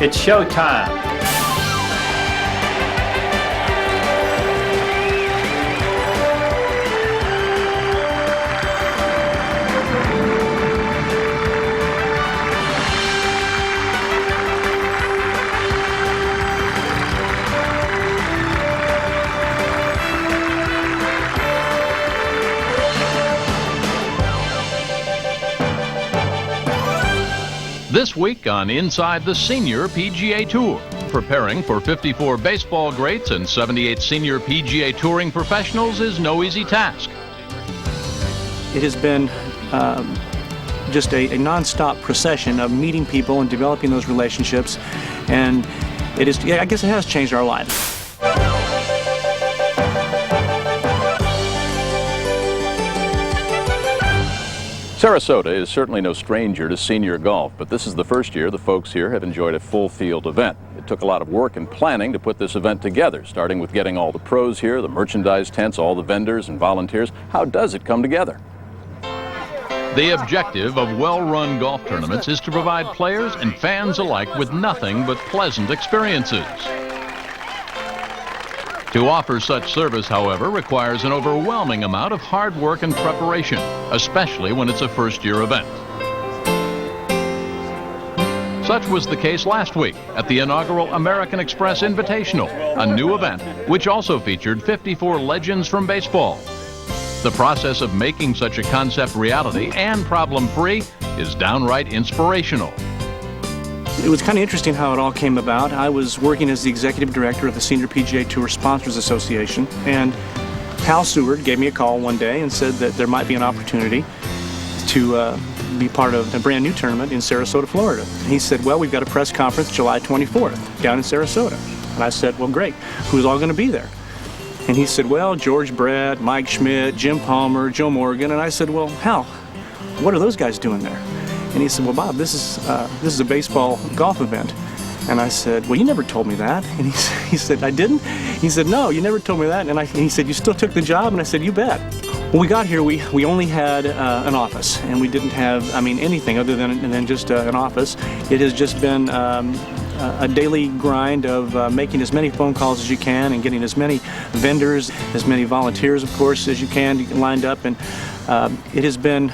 It's showtime. This week on Inside the Senior PGA Tour, preparing for 54 baseball greats and 78 senior PGA touring professionals is no easy task. It has been just a non-stop procession of meeting people and developing those relationships, and it is, I guess it has changed our lives. Sarasota is certainly no stranger to senior golf, but this is the first year the folks here have enjoyed a full field event. It took a lot of work and planning to put this event together, starting with getting all the pros here, the merchandise tents, all the vendors and volunteers. How does it come together? The objective of well-run golf tournaments is to provide players and fans alike with nothing but pleasant experiences. To offer such service, however, requires an overwhelming amount of hard work and preparation, especially when it's a first-year event. Such was the case last week at the inaugural American Express Invitational, a new event which also featured 54 legends from baseball. The process of making such a concept reality and problem-free is downright inspirational. It was kind of interesting how it all came about. I was working as the executive director of the Senior PGA Tour Sponsors Association, and Hal Seward gave me a call one day and said that there might be an opportunity to be part of a brand new tournament in Sarasota, Florida. He said, well, we've got a press conference July 24th down in Sarasota. And I said, well, great. Who's all going to be there? And he said, well, George Brett, Mike Schmidt, Jim Palmer, Joe Morgan. And I said, well, Hal, what are those guys doing there? And he said, well, Bob, this is a baseball golf event. And I said, well, you never told me that. And he said, I didn't? He said, no, you never told me that. And he said, you still took the job? And I said, you bet. When we got here, we only had an office, and we didn't have, anything other than just an office. It has just been a daily grind of making as many phone calls as you can and getting as many vendors, as many volunteers, of course, as you can lined up. And it has been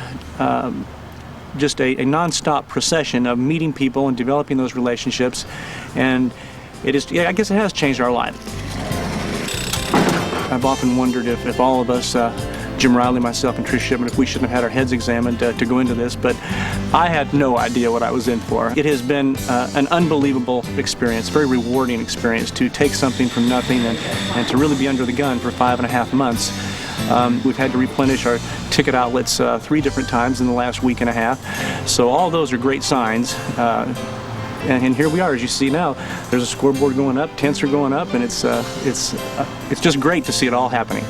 just a non-stop procession of meeting people and developing those relationships, and it is, I guess it has changed our life. I've often wondered if all of us, Jim Riley, myself, and Trish Shipman, if we shouldn't have had our heads examined to go into this, but I had no idea what I was in for. It has been an unbelievable experience, very rewarding experience to take something from nothing and to really be under the gun for 5.5 months. We've had to replenish our ticket outlets 3 different times in the last week and a half. So all those are great signs. And here we are, as you see now. There's a scoreboard going up, tents are going up, and it's just great to see it all happening.